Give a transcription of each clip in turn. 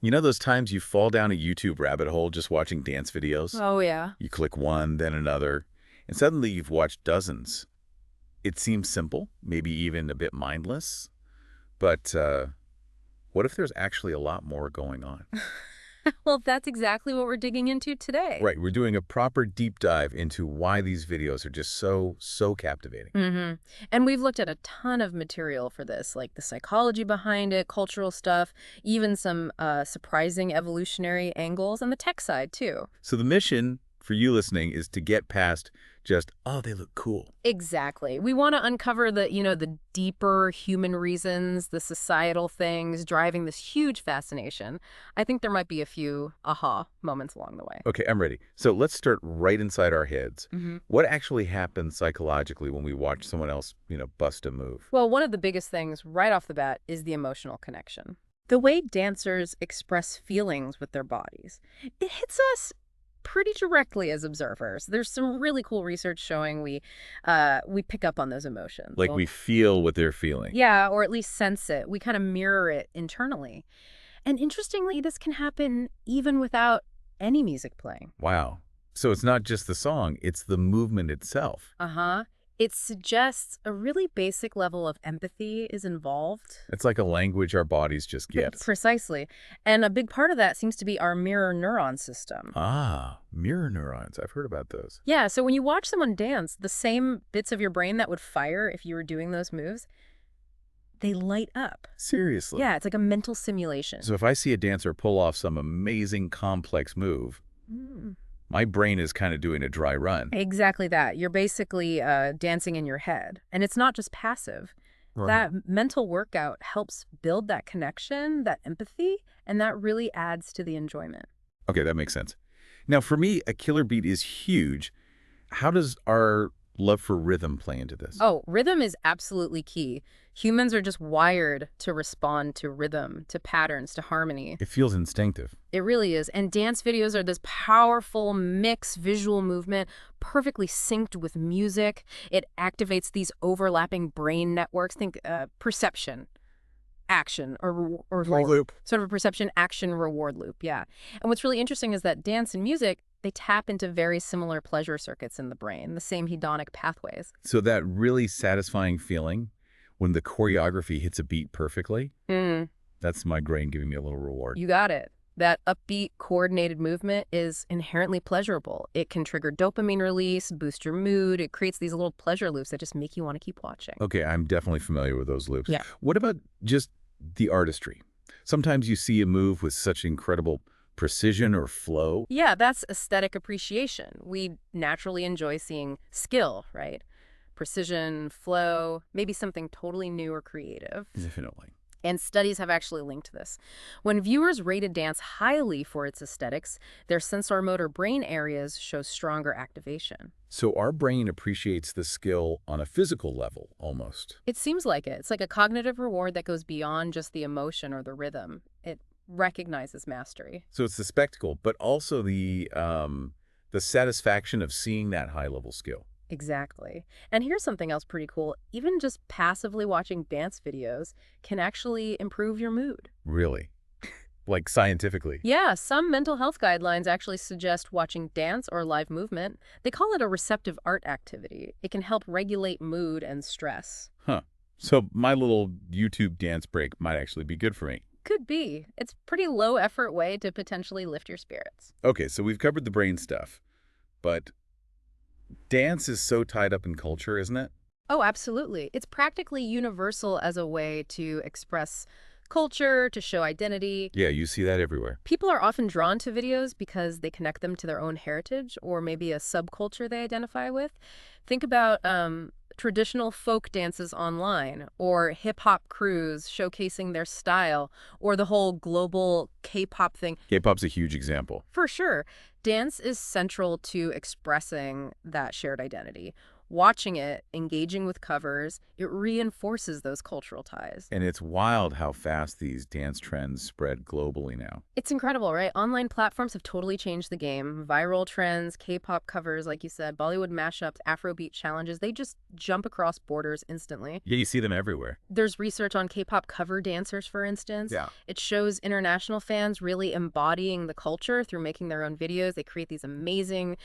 You know those times you fall down a YouTube rabbit hole just watching dance videos? Oh, yeah. You click one, then another, and suddenly you've watched dozens. It seems simple, maybe even a bit mindless, but what if there's actually a lot more going on? Well, that's exactly what we're digging into today. Right, we're doing a proper deep dive into why these videos are just so captivating. And we've looked at a ton of material for this, like the psychology behind it, cultural stuff, even some surprising evolutionary angles, and the tech side, too. So the mission for you listening is to get past just, oh, they look cool. Exactly. We want to uncover the deeper human reasons, the societal things driving this huge fascination. I think there might be a few aha moments along the way. Okay, I'm ready. So let's start right inside our heads. hmm What actually happens psychologically when we watch someone else, bust a move? Well, one of the biggest things right off the bat is the emotional connection. The way dancers express feelings with their bodies. It hits us pretty directly as observers. There's some really cool research showing we pick up on those emotions. Like we feel what they're feeling. Yeah, or at least sense it. We kind of mirror it internally. And interestingly, this can happen even without any music playing. Wow. So it's not just the song, it's the movement itself. Uh-huh. It suggests a really basic level of empathy is involved. It's like a language our bodies just get. Precisely. And a big part of that seems to be our mirror neuron system. Ah, mirror neurons. I've heard about those. Yeah, so when you watch someone dance, the same bits of your brain that would fire if you were doing those moves, they light up. Seriously? Yeah, it's like a mental simulation. So if I see a dancer pull off some amazing complex move, Mm. my brain is kind of doing a dry run. Exactly that. You're basically dancing in your head. And it's not just passive. Right. That mental workout helps build that connection, that empathy, and that really adds to the enjoyment. Okay, that makes sense. Now, for me, a killer beat is huge. How does our love for rhythm play into this? Oh, rhythm is absolutely key. Humans are just wired to respond to rhythm, to patterns, to harmony. It feels instinctive. It really is. And dance videos are this powerful mix visual movement, perfectly synced with music. It activates these overlapping brain networks. Think perception, action, or Loop. sort of a perception, action, reward loop. Yeah. And what's really interesting is that dance and music, they tap into very similar pleasure circuits in the brain, the same hedonic pathways. So that really satisfying feeling when the choreography hits a beat perfectly, that's my brain giving me a little reward. You got it. That upbeat, coordinated movement is inherently pleasurable. It can trigger dopamine release, boost your mood. It creates these little pleasure loops that just make you want to keep watching. Okay, I'm definitely familiar with those loops. Yeah. What about just the artistry? Sometimes you see a move with such incredible precision or flow. Yeah, that's aesthetic appreciation. We naturally enjoy seeing skill, right? Precision, flow, maybe something totally new or creative. Definitely. And studies have actually linked this. When viewers rated dance highly for its aesthetics, their sensorimotor brain areas show stronger activation. So our brain appreciates the skill on a physical level, almost. It seems like it. It's like a cognitive reward that goes beyond just the emotion or the rhythm. It recognizes mastery. So it's the spectacle, but also the satisfaction of seeing that high-level skill. Exactly. And here's something else pretty cool. Even just passively watching dance videos can actually improve your mood. Really? Like scientifically? Yeah, some mental health guidelines actually suggest watching dance or live movement. They call it a receptive art activity. It can help regulate mood and stress. Huh. So my little YouTube dance break might actually be good for me. Could be. It's a pretty low effort way to potentially lift your spirits. Okay, so we've covered the brain stuff, but dance is so tied up in culture, isn't it? Oh, absolutely. It's practically universal as a way to express culture, to show identity. Yeah, you see that everywhere. People are often drawn to videos because they connect them to their own heritage or maybe a subculture they identify with. Think about traditional folk dances online or hip-hop crews showcasing their style or the whole global K-pop thing. K-pop's a huge example. For sure, dance is central to expressing that shared identity. Watching it, engaging with covers, it reinforces those cultural ties. And it's wild how fast these dance trends spread globally now. It's incredible, right? Online platforms have totally changed the game. Viral trends, K-pop covers, like you said, Bollywood mashups, Afrobeat challenges, they just jump across borders instantly. Yeah, you see them everywhere. There's research on K-pop cover dancers, for instance. Yeah. It shows international fans really embodying the culture through making their own videos. They create these amazing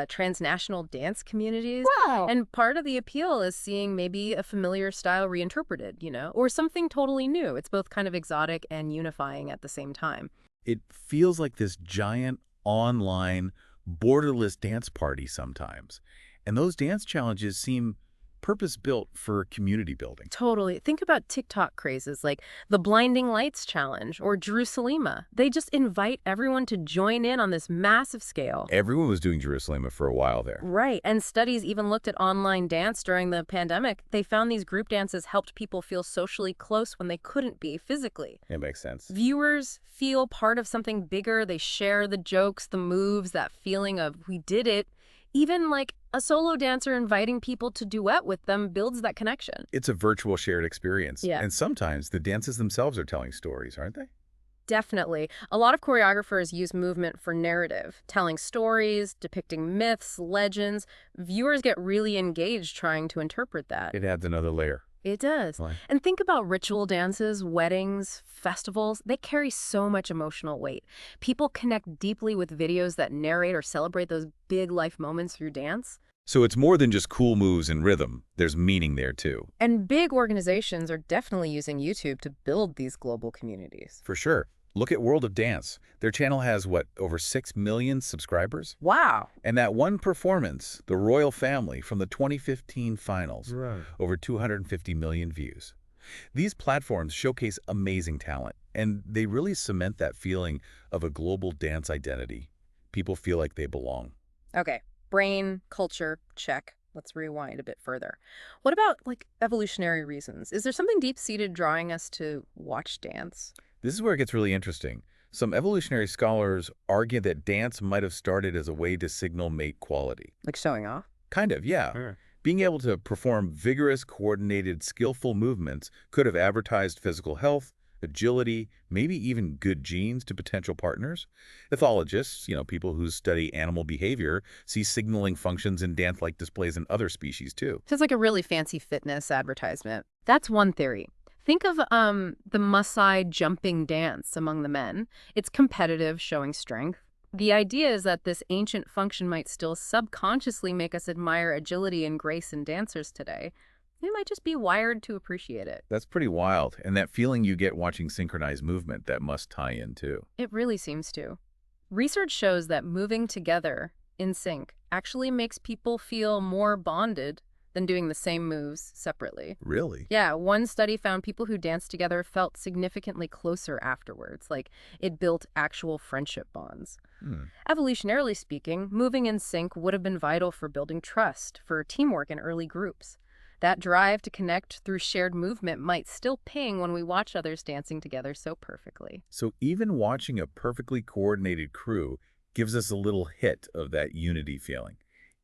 transnational dance communities. Wow. And part of the appeal is seeing maybe a familiar style reinterpreted, or something totally new. It's both kind of exotic and unifying at the same time. It feels like this giant online borderless dance party sometimes. And those dance challenges seem purpose-built for community building. Totally. Think about TikTok crazes like the Blinding Lights Challenge or Jerusalema. They just invite everyone to join in on this massive scale. Everyone was doing Jerusalem for a while there. Right. And studies even looked at online dance during the pandemic. They found these group dances helped people feel socially close when they couldn't be physically. It makes sense. Viewers feel part of something bigger. They share the jokes, the moves, that feeling of we did it. Even like a solo dancer inviting people to duet with them builds that connection. It's a virtual shared experience. Yeah. And sometimes the dances themselves are telling stories, aren't they? Definitely. A lot of choreographers use movement for narrative, telling stories, depicting myths, legends. Viewers get really engaged trying to interpret that. It adds another layer. It does. Right. And think about ritual dances, weddings, festivals. They carry so much emotional weight. People connect deeply with videos that narrate or celebrate those big life moments through dance. So it's more than just cool moves and rhythm. There's meaning there, too. And big organizations are definitely using YouTube to build these global communities. For sure. Look at World of Dance. Their channel has, what, over 6 million subscribers? Wow. And that one performance, the Royal Family from the 2015 finals, Right. over 250 million views. These platforms showcase amazing talent, and they really cement that feeling of a global dance identity. People feel like they belong. Okay. Brain, culture, check. Let's rewind a bit further. What about, like, evolutionary reasons? Is there something deep-seated drawing us to watch dance? This is where it gets really interesting. Some evolutionary scholars argue that dance might have started as a way to signal mate quality. Like showing off? Kind of, yeah. Sure. Being able to perform vigorous, coordinated, skillful movements could have advertised physical health, agility, maybe even good genes to potential partners. Ethologists, people who study animal behavior, see signaling functions in dance-like displays in other species too. Sounds like a really fancy fitness advertisement. That's one theory. Think of the Maasai jumping dance among the men. It's competitive, showing strength. The idea is that this ancient function might still subconsciously make us admire agility and grace in dancers today. We might just be wired to appreciate it. That's pretty wild, and that feeling you get watching synchronized movement, that must tie in too. It really seems to. Research shows that moving together in sync actually makes people feel more bonded than doing the same moves separately. Really? Yeah, one study found people who danced together felt significantly closer afterwards, like it built actual friendship bonds. Evolutionarily speaking, moving in sync would have been vital for building trust, for teamwork in early groups. That drive to connect through shared movement might still ping when we watch others dancing together so perfectly. So even watching a perfectly coordinated crew gives us a little hit of that unity feeling,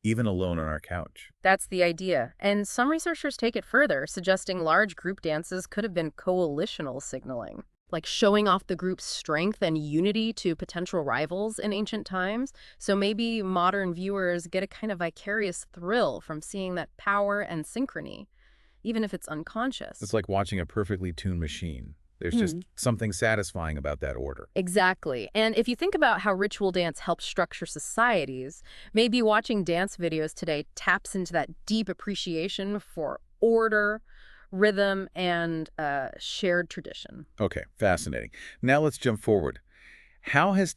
even alone on our couch. That's the idea. And some researchers take it further, suggesting large group dances could have been coalitional signaling, like showing off the group's strength and unity to potential rivals in ancient times. So maybe modern viewers get a kind of vicarious thrill from seeing that power and synchrony, even if it's unconscious. It's like watching a perfectly tuned machine. There's just something satisfying about that order. Exactly. And if you think about how ritual dance helps structure societies, maybe watching dance videos today taps into that deep appreciation for order, rhythm, and shared tradition. Okay, fascinating. Now let's jump forward. How has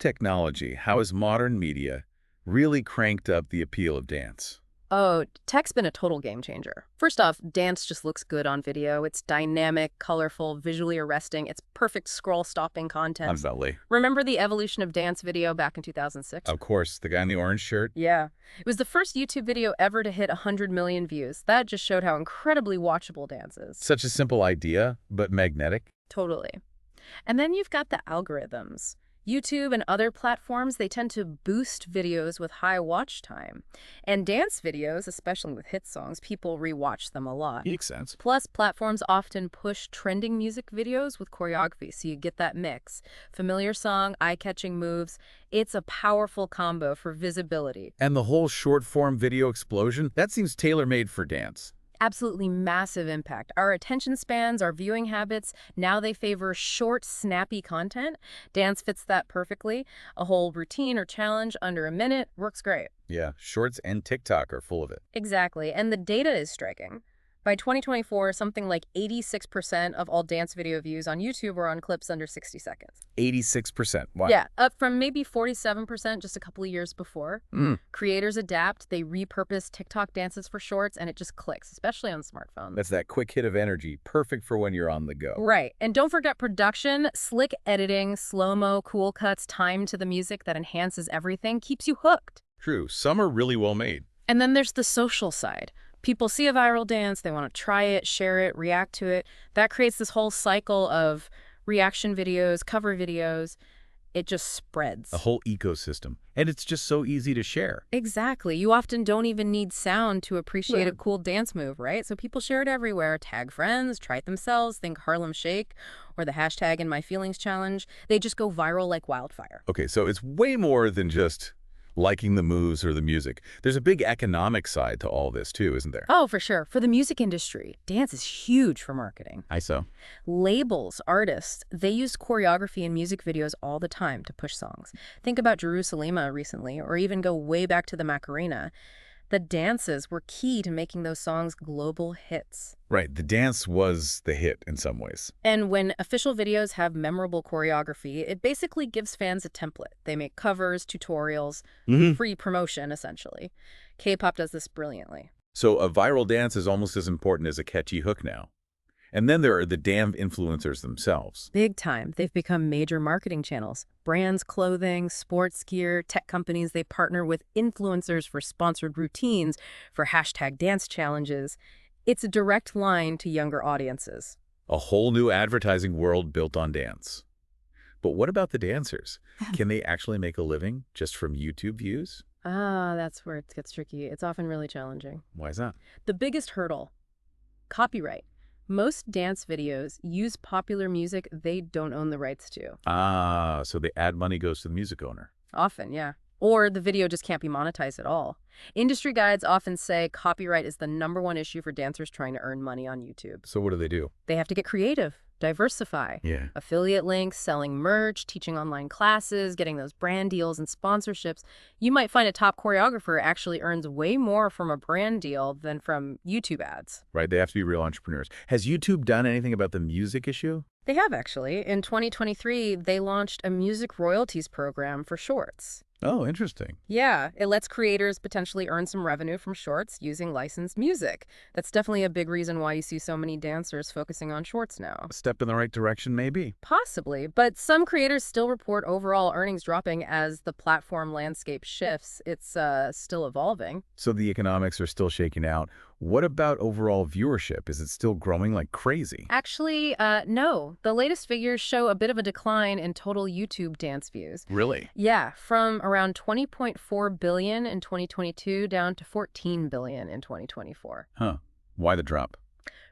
modern media really cranked up the appeal of dance? Oh, tech's been a total game changer. First off, dance just looks good on video. It's dynamic, colorful, visually arresting. It's perfect scroll-stopping content. Absolutely. Remember the evolution of dance video back in 2006? Of course, the guy in the orange shirt. Yeah. It was the first YouTube video ever to hit 100 million views. That just showed how incredibly watchable dance is. Such a simple idea, but magnetic. Totally. And then you've got the algorithms. YouTube and other platforms, they tend to boost videos with high watch time. And dance videos, especially with hit songs, people rewatch them a lot. Makes sense. Plus, platforms often push trending music videos with choreography, so you get that mix. Familiar song, eye-catching moves. It's a powerful combo for visibility. And the whole short-form video explosion, that seems tailor-made for dance. Absolutely massive impact. Our attention spans, our viewing habits, now they favor short, snappy content. Dance fits that perfectly. A whole routine or challenge under a minute works great. Yeah, Shorts and TikTok are full of it. Exactly, and the data is striking. By 2024, something like 86% of all dance video views on YouTube were on clips under 60 seconds. 86%. Wow. Yeah, up from maybe 47% just a couple of years before. Mm. Creators adapt, they repurpose TikTok dances for shorts, and it just clicks, especially on smartphones. That's that quick hit of energy, perfect for when you're on the go. Right, and don't forget production, slick editing, slow-mo, cool cuts, time to the music that enhances everything, keeps you hooked. True, some are really well made. And then there's the social side. People see a viral dance, they want to try it, share it, react to it. That creates this whole cycle of reaction videos, cover videos. It just spreads. A whole ecosystem. And it's just so easy to share. Exactly. You often don't even need sound to appreciate a cool dance move, right? So people share it everywhere. Tag friends, try it themselves, think Harlem Shake or the hashtag In My Feelings challenge. They just go viral like wildfire. Okay, so it's way more than just liking the moves or the music. There's a big economic side to all this too, isn't there? Oh, for sure. For the music industry, dance is huge for marketing. So. Labels, artists, they use choreography in music videos all the time to push songs. Think about Jerusalema recently, or even go way back to the Macarena. The dances were key to making those songs global hits. Right, the dance was the hit in some ways. And when official videos have memorable choreography, it basically gives fans a template. They make covers, tutorials, free promotion, essentially. K-pop does this brilliantly. So a viral dance is almost as important as a catchy hook now. And then there are the damn influencers themselves. Big time. They've become major marketing channels. Brands, clothing, sports gear, tech companies, they partner with influencers for sponsored routines, for hashtag dance challenges. It's a direct line to younger audiences. A whole new advertising world built on dance. But what about the dancers? Can they actually make a living just from YouTube views? That's where it gets tricky. It's often really challenging. Why is that? The biggest hurdle, copyright. Most dance videos use popular music they don't own the rights to. So the ad money goes to the music owner. Often, yeah. Or the video just can't be monetized at all. Industry guides often say copyright is the #1 issue for dancers trying to earn money on YouTube. So what do? They have to get creative, diversify. Yeah. Affiliate links, selling merch, teaching online classes, getting those brand deals and sponsorships. You might find a top choreographer actually earns way more from a brand deal than from YouTube ads. Right, they have to be real entrepreneurs. Has YouTube done anything about the music issue? They have, actually. In 2023, they launched a music royalties program for shorts. Oh, interesting. Yeah, it lets creators potentially earn some revenue from shorts using licensed music. That's definitely a big reason why you see so many dancers focusing on shorts now. A step in the right direction, maybe. Possibly, but some creators still report overall earnings dropping as the platform landscape shifts. It's still evolving. So the economics are still shaking out. What about overall viewership? Is it still growing like crazy? Actually, no. The latest figures show a bit of a decline in total YouTube dance views. Really? Yeah, from around 20.4 billion in 2022 down to 14 billion in 2024. Huh. Why the drop?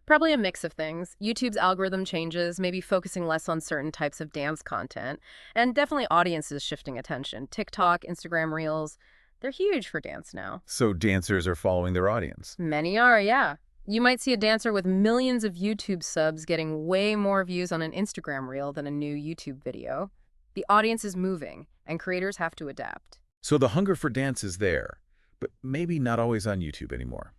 Probably a mix of things. YouTube's algorithm changes, maybe focusing less on certain types of dance content, and definitely audiences shifting attention. TikTok, Instagram Reels, they're huge for dance now. So dancers are following their audience. Many are, yeah. You might see a dancer with millions of YouTube subs getting way more views on an Instagram Reel than a new YouTube video. The audience is moving, and creators have to adapt. So the hunger for dance is there, but maybe not always on YouTube anymore.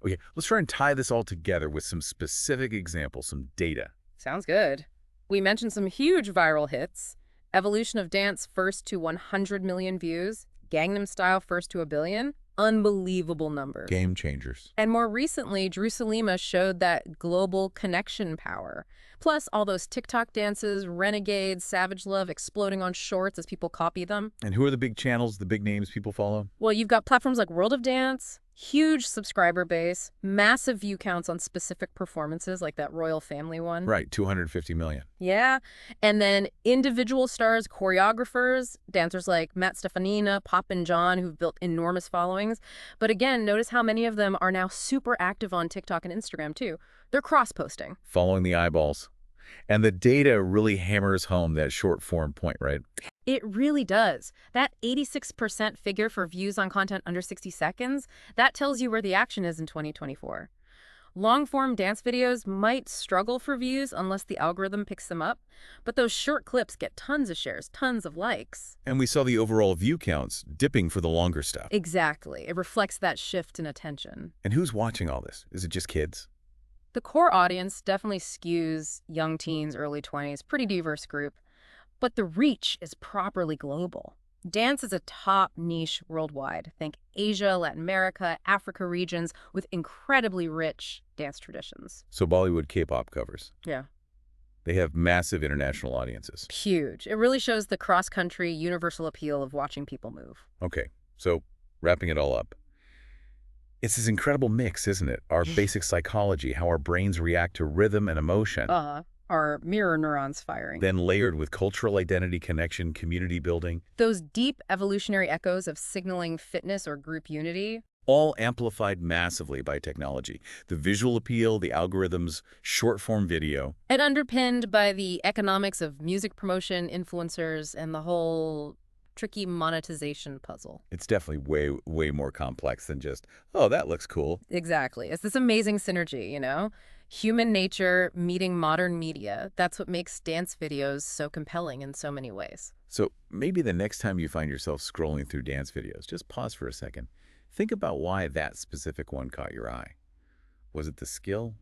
Okay, let's try and tie this all together with some specific examples, some data. Sounds good. We mentioned some huge viral hits. Evolution of Dance first to 100 million views. Gangnam Style first to 1 billion. Unbelievable numbers. Game changers. And more recently, Jerusalema showed that global connection power. Plus, all those TikTok dances, Renegades, Savage Love exploding on shorts as people copy them. And who are the big channels, the big names people follow? Well, you've got platforms like World of Dance, Huge subscriber base, massive view counts on specific performances like that royal family one. Right, 250 million. Yeah. And then individual stars, choreographers, dancers like Matt Stefanina, Pop and John, who've built enormous followings. But again, notice how many of them are now super active on TikTok and Instagram too. They're cross-posting. Following the eyeballs. And the data really hammers home that short form point, right? It really does. That 86% figure for views on content under 60 seconds, that tells you where the action is in 2024. Long-form dance videos might struggle for views unless the algorithm picks them up, but those short clips get tons of shares, tons of likes. And we saw the overall view counts dipping for the longer stuff. Exactly. It reflects that shift in attention. And who's watching all this? Is it just kids? The core audience definitely skews young teens, early 20s, pretty diverse group. But the reach is properly global. Dance is a top niche worldwide. Think Asia, Latin America, Africa regions with incredibly rich dance traditions. So Bollywood K-pop covers. Yeah. They have massive international audiences. Huge. It really shows the cross-country universal appeal of watching people move. Okay, so wrapping it all up. It's this incredible mix, isn't it? Our basic psychology, how our brains react to rhythm and emotion. Our mirror neurons firing. Then layered with cultural identity, connection, community building. Those deep evolutionary echoes of signaling fitness or group unity. All amplified massively by technology. The visual appeal, the algorithms, short-form video. And underpinned by the economics of music promotion, influencers, and the whole tricky monetization puzzle. It's definitely way more complex than just, oh, that looks cool. Exactly. It's this amazing synergy, you know? Human nature meeting modern media. That's what makes dance videos so compelling in so many ways. So maybe the next time you find yourself scrolling through dance videos, just pause for a second. Think about why that specific one caught your eye. Was it the skill,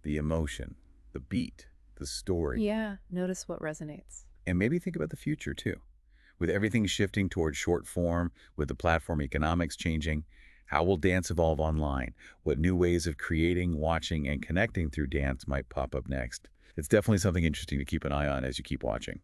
the emotion, the beat, the story? Yeah, notice what resonates. And maybe think about the future too. With everything shifting towards short form, with the platform economics changing, how will dance evolve online? What new ways of creating, watching, and connecting through dance might pop up next? It's definitely something interesting to keep an eye on as you keep watching.